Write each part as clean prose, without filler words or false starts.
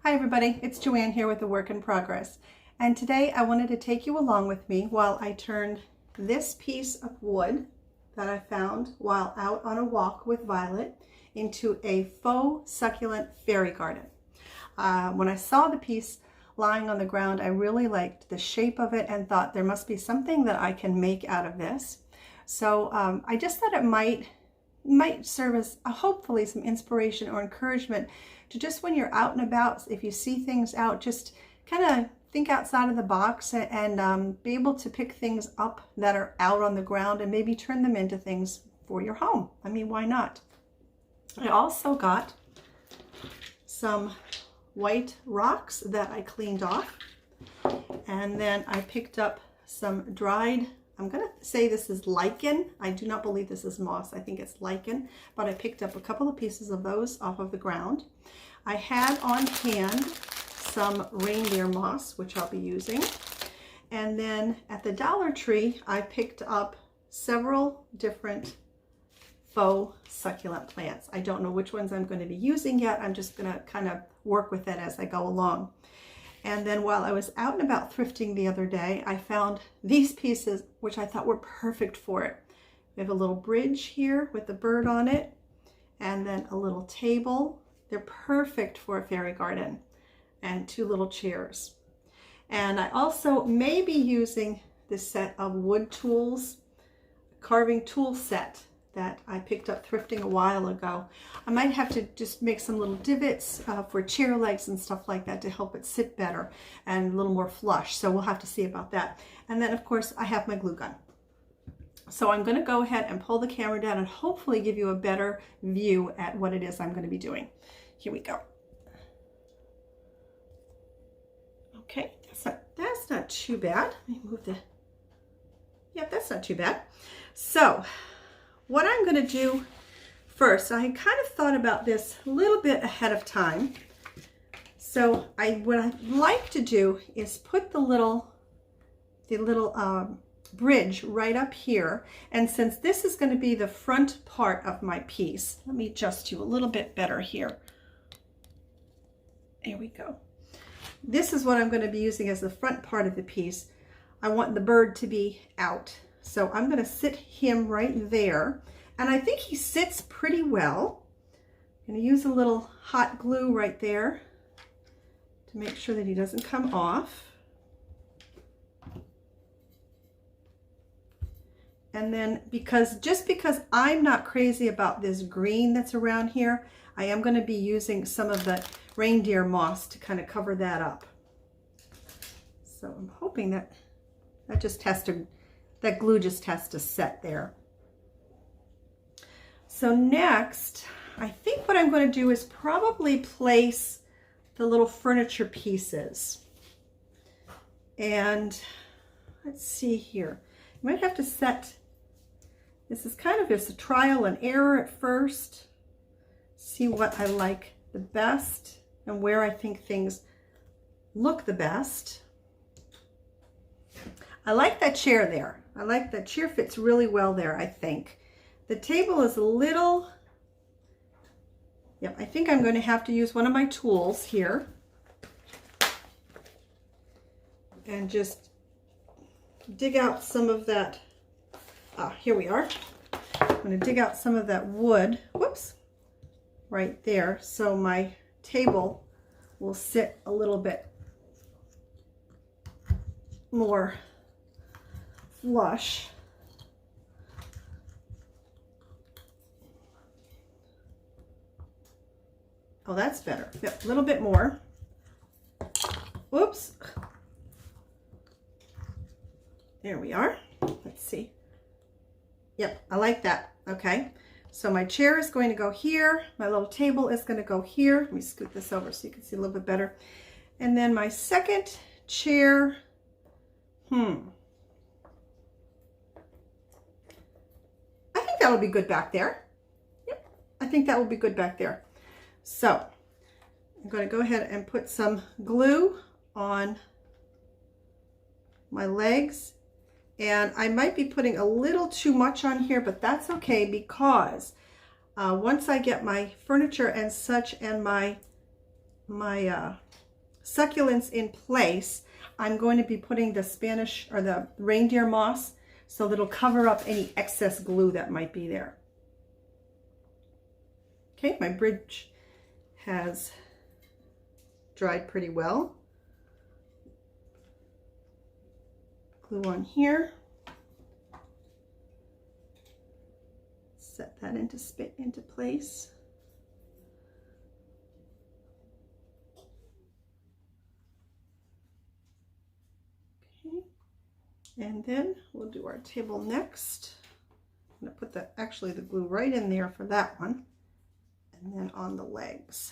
Hi everybody, it's Joanne here with the Work in Progress. And today I wanted to take you along with me while I turned this piece of wood that I found while out on a walk with Violet into a faux succulent fairy garden. When I saw the piece lying on the ground, I really liked the shape of it and thought there must be something that I can make out of this. So I just thought it might serve as hopefully some inspiration or encouragement to just when you're out and about, if you see things out, just kind of think outside of the box and be able to pick things up that are out on the ground and maybe turn them into things for your home. I mean, why not? I also got some white rocks that I cleaned off, and then I picked up some dried, I'm going to say this is lichen. I do not believe this is moss. I think it's lichen, but I picked up a couple of pieces of those off of the ground. I had on hand some reindeer moss, which I'll be using. And then at the Dollar Tree, I picked up several different faux succulent plants. I don't know which ones I'm going to be using yet. I'm just going to kind of work with it as I go along. And then while I was out and about thrifting the other day, I found these pieces, which I thought were perfect for it. We have a little bridge here with the bird on it, and then a little table. They're perfect for a fairy garden, and two little chairs. And I also may be using this set of wood tools, carving tool set that I picked up thrifting a while ago. I might have to just make some little divots for chair legs and stuff like that to help it sit better and a little more flush. So we'll have to see about that. And then of course I have my glue gun. So I'm going to go ahead and pull the camera down and hopefully give you a better view at what it is I'm going to be doing. Here we go. Okay, that's not too bad. Let me move the, yep, that's not too bad. So what I'm going to do first, I kind of thought about this a little bit ahead of time. So what I'd like to do is put the little bridge right up here. And since this is going to be the front part of my piece, let me adjust you a little bit better here. There we go. This is what I'm going to be using as the front part of the piece. I want the bird to be out. So I'm going to sit him right there. And I think he sits pretty well. I'm going to use a little hot glue right there to make sure that he doesn't come off. And then just because I'm not crazy about this green that's around here, I am going to be using some of the reindeer moss to kind of cover that up. So I'm hoping that that glue just has to set there. So next, I think what I'm going to do is probably place the little furniture pieces. And let's see here. You might have to set, this is kind of just a trial and error at first. See what I like the best and where I think things look the best. I like that chair there. I like that chair, fits really well there, I think. The table is a little, yep, I think I'm going to have to use one of my tools here and just dig out some of that, here we are. I'm going to dig out some of that wood, whoops, right there, so my table will sit a little bit more flush. Oh, that's better. Yep, a little bit more. Whoops. There we are. Let's see. Yep, I like that. Okay. So my chair is going to go here. My little table is going to go here. Let me scoot this over so you can see a little bit better. And then my second chair, I think that will be good back there. Yep, I think that will be good back there. So I'm going to go ahead and put some glue on my legs, and I might be putting a little too much on here, but that's okay because once I get my furniture and such and my my succulents in place, I'm going to be putting the Spanish or the reindeer moss so that it'll cover up any excess glue that might be there. Okay, my bridge has dried pretty well. Glue on here. Set that into place. Okay, and then we'll do our table next. I'm going to put the glue right in there for that one, and then on the legs.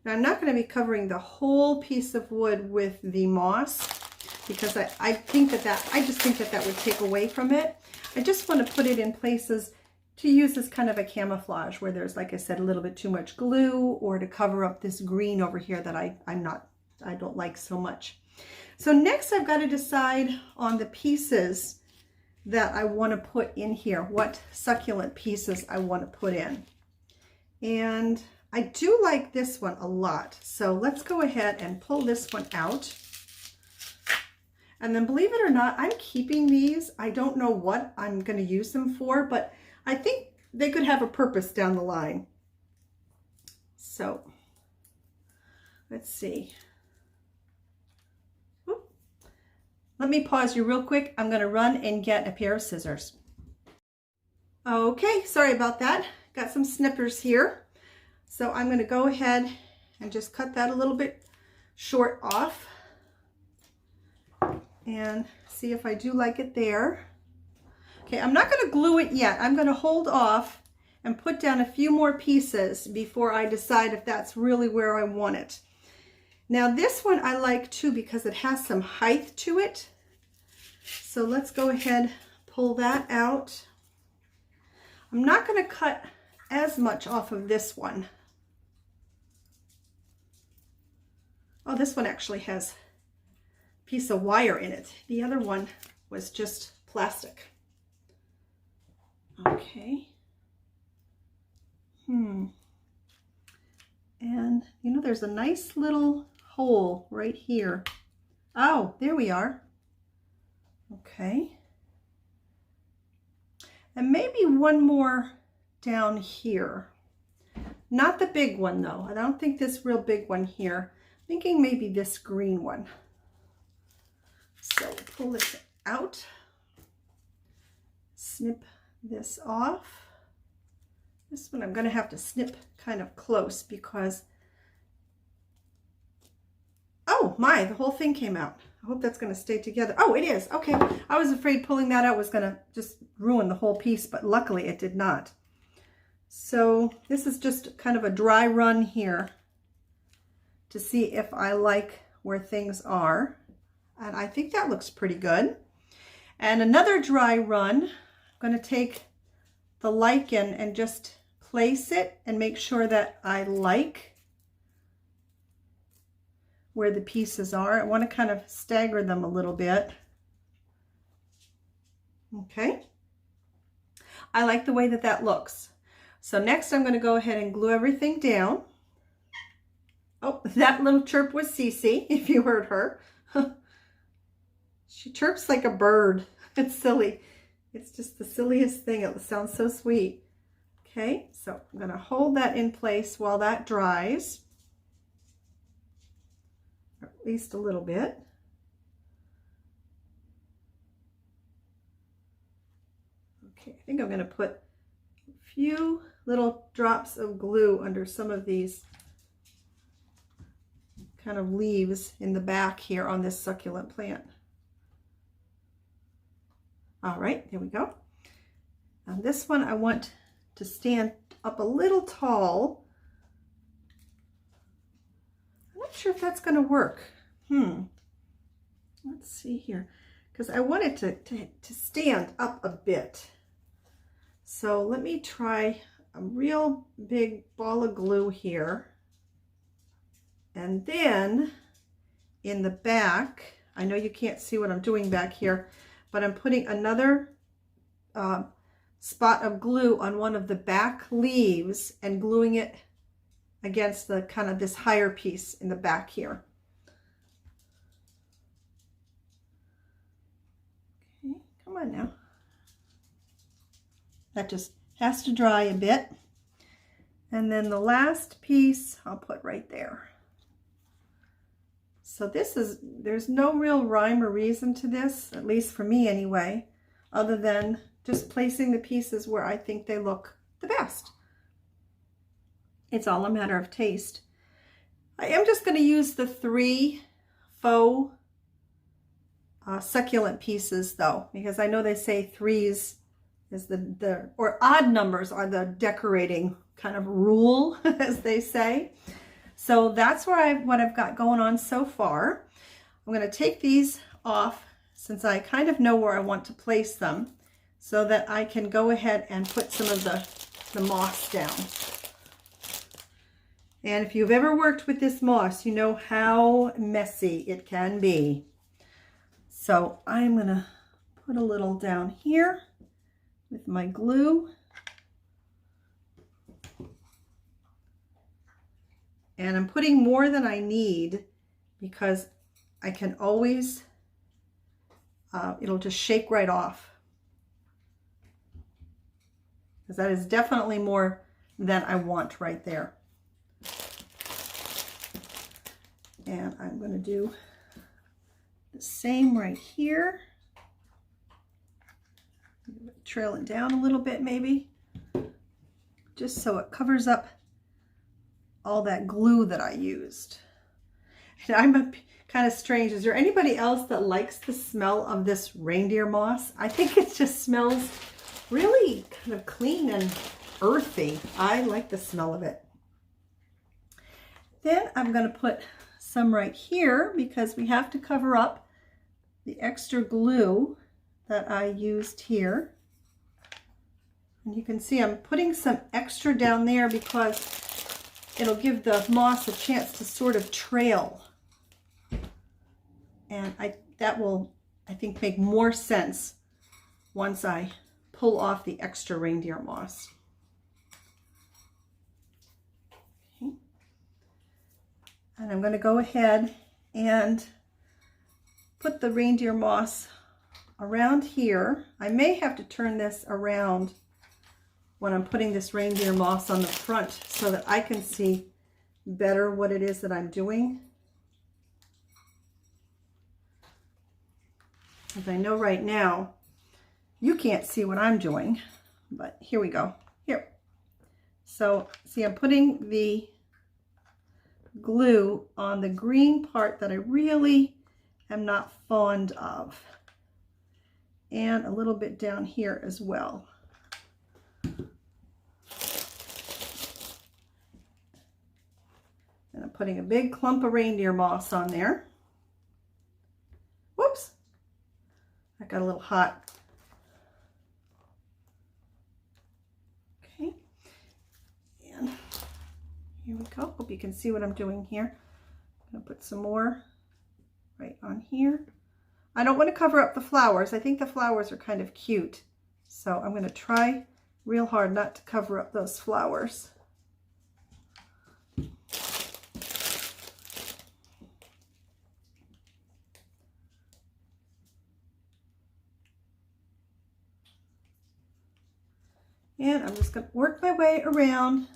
Now I'm not going to be covering the whole piece of wood with the moss, because I just think that would take away from it. I just want to put it in places to use as kind of a camouflage where there's, like I said, a little bit too much glue, or to cover up this green over here that I don't like so much. So next I've got to decide on the pieces that I want to put in here, what succulent pieces I want to put in. And I do like this one a lot. So let's go ahead and pull this one out. And then, believe it or not, I'm keeping these. I don't know what I'm going to use them for, but I think they could have a purpose down the line. So let's see. Oop. Let me pause you real quick. I'm going to run and get a pair of scissors. Okay, sorry about that. Got some snippers here. So I'm going to go ahead and just cut that a little bit short off. And see if I do like it there. Okay, I'm not going to glue it yet. I'm going to hold off and put down a few more pieces before I decide if that's really where I want it. Now this one I like too because it has some height to it. So let's go ahead, pull that out. I'm not going to cut as much off of this one. Oh, this one actually has piece of wire in it. The other one was just plastic. Okay. And you know, there's a nice little hole right here. Oh, there we are. Okay. And maybe one more down here. Not the big one though. I don't think this real big one here. I'm thinking maybe this green one. So we'll pull this out, snip this off. This one I'm going to have to snip kind of close because, oh my, the whole thing came out. I hope that's going to stay together. Oh, it is. Okay. I was afraid pulling that out was going to just ruin the whole piece, but luckily it did not. So this is just kind of a dry run here to see if I like where things are. And I think that looks pretty good. And another dry run, I'm going to take the lichen and just place it and make sure that I like where the pieces are. I want to kind of stagger them a little bit. Okay. I like the way that that looks. So next I'm going to go ahead and glue everything down. Oh, that little chirp was Cece, if you heard her. She chirps like a bird. It's silly. It's just the silliest thing. It sounds so sweet. Okay, so I'm going to hold that in place while that dries. Or at least a little bit. Okay, I think I'm going to put a few little drops of glue under some of these kind of leaves in the back here on this succulent plant. All right, there we go. Now this one I want to stand up a little tall. I'm not sure if that's going to work. Let's see here, because I want it to stand up a bit. So let me try a real big ball of glue here. And then in the back, I know you can't see what I'm doing back here, but I'm putting another spot of glue on one of the back leaves and gluing it against the kind of this higher piece in the back here. Okay, come on now. That just has to dry a bit. And then the last piece I'll put right there. So there's no real rhyme or reason to this, at least for me anyway, other than just placing the pieces where I think they look the best. It's all a matter of taste. I am just going to use the 3 faux succulent pieces though, because I know they say 3s is or odd numbers are the decorating kind of rule, as they say. So that's what I've got going on so far. I'm going to take these off since I kind of know where I want to place them so that I can go ahead and put some of the moss down. And if you've ever worked with this moss, you know how messy it can be. So I'm going to put a little down here with my glue. And I'm putting more than I need because I can always, it'll just shake right off. Because that is definitely more than I want right there. And I'm going to do the same right here. Trail it down a little bit maybe, just so it covers up all that glue that I used. And I'm kind of strange. Is there anybody else that likes the smell of this reindeer moss? I think it just smells really kind of clean and earthy. I like the smell of it. Then I'm going to put some right here because we have to cover up the extra glue that I used here. And you can see I'm putting some extra down there because it'll give the moss a chance to sort of trail. And that will, I think, make more sense once I pull off the extra reindeer moss. Okay. And I'm going to go ahead and put the reindeer moss around here. I may have to turn this around when I'm putting this reindeer moss on the front so that I can see better what it is that I'm doing. As I know right now, you can't see what I'm doing, but here we go. Here. So see, I'm putting the glue on the green part that I really am not fond of, and a little bit down here as well. And I'm putting a big clump of reindeer moss on there. Whoops, that got a little hot. Okay, and here we go. Hope you can see what I'm doing here. I'm going to put some more right on here. I don't want to cover up the flowers. I think the flowers are kind of cute. So I'm going to try real hard not to cover up those flowers. And I'm just going to work my way around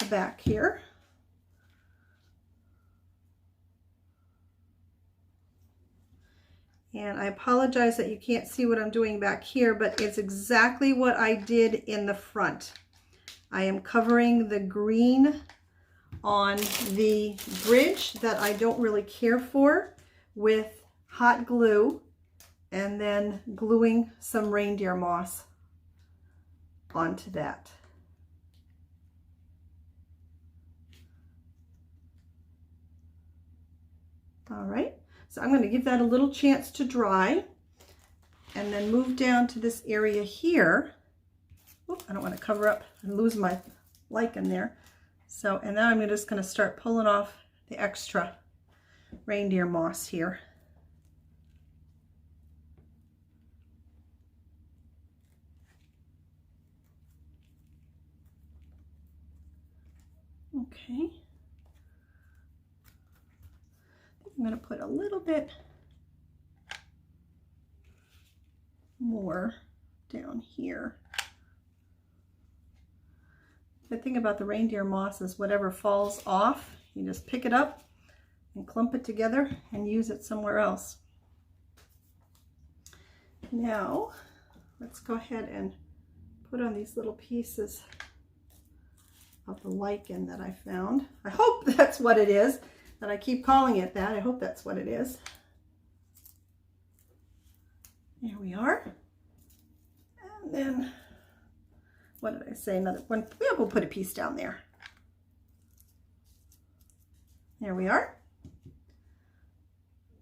the back here. And I apologize that you can't see what I'm doing back here, but it's exactly what I did in the front. I am covering the green on the bridge that I don't really care for with hot glue, and then gluing some reindeer moss onto that. All right. So I'm going to give that a little chance to dry and then move down to this area here. Oop, I don't want to cover up and lose my lichen there. So, and now I'm just going to start pulling off the extra reindeer moss here. Okay. I'm going to put a little bit more down here. The thing about the reindeer moss is whatever falls off, you just pick it up and clump it together and use it somewhere else. Now, let's go ahead and put on these little pieces of the lichen that I found. I hope that's what it is, that I keep calling it that. I hope that's what it is. There we are. And then, what did I say? Another one. We'll put a piece down there. There we are.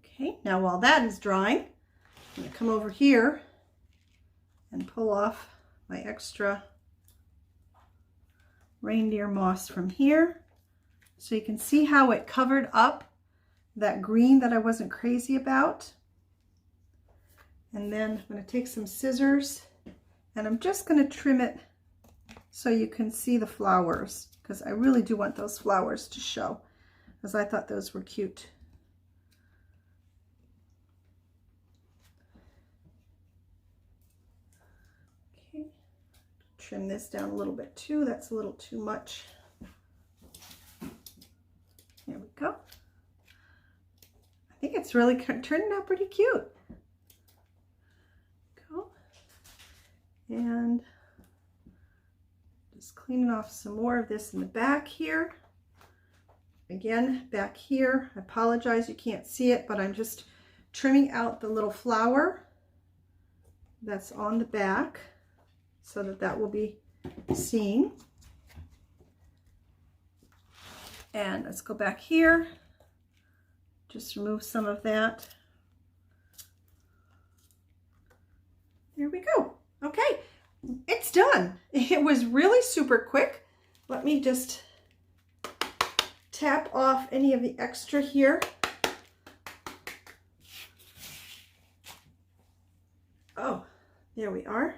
Okay, now while that is drying, I'm going to come over here and pull off my extra reindeer moss from here. So you can see how it covered up that green that I wasn't crazy about. And then I'm going to take some scissors and I'm just going to trim it so you can see the flowers, because I really do want those flowers to show, because I thought those were cute. Okay, trim this down a little bit too. That's a little too much. There we go. I think it's really turning out pretty cute. Go. And just cleaning off some more of this in the back here. Again, back here, I apologize you can't see it, but I'm just trimming out the little flower that's on the back so that that will be seen. And let's go back here, just remove some of that. There we go. Okay, it's done. It was really super quick. Let me just tap off any of the extra here. Oh, there we are.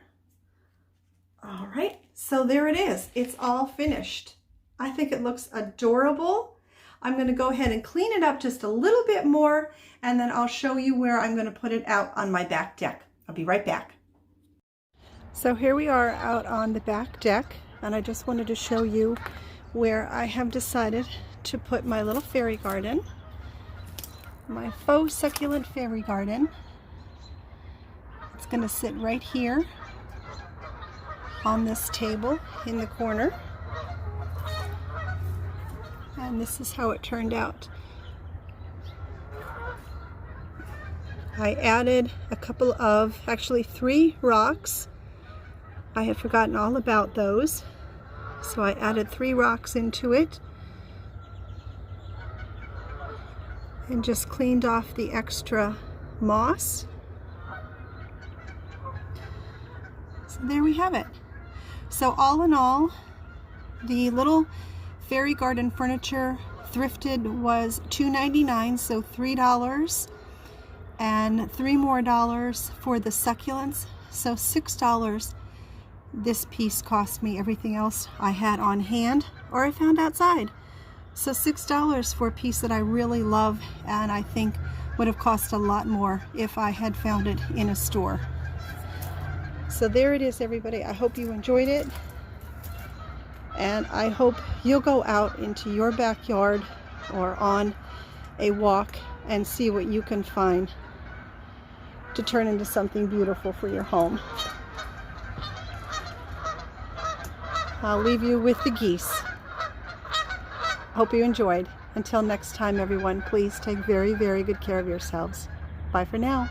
All right, so there it is. It's all finished. I think it looks adorable. I'm going to go ahead and clean it up just a little bit more, and then I'll show you where I'm going to put it out on my back deck. I'll be right back. So here we are out on the back deck, and I just wanted to show you where I have decided to put my little fairy garden, my faux succulent fairy garden. It's going to sit right here on this table in the corner. And this is how it turned out. I added a couple of, actually 3 rocks. I had forgotten all about those. So I added 3 rocks into it and just cleaned off the extra moss. So there we have it. So all in all, the little fairy garden furniture thrifted was $2.99, so $3, and $3 more for the succulents, so $6 this piece cost me. Everything else I had on hand or I found outside. So $6 for a piece that I really love, and I think would have cost a lot more if I had found it in a store. So there it is, everybody. I hope you enjoyed it, and I hope you'll go out into your backyard or on a walk and see what you can find to turn into something beautiful for your home. I'll leave you with the geese. Hope you enjoyed. Until next time, everyone, please take very, very good care of yourselves. Bye for now.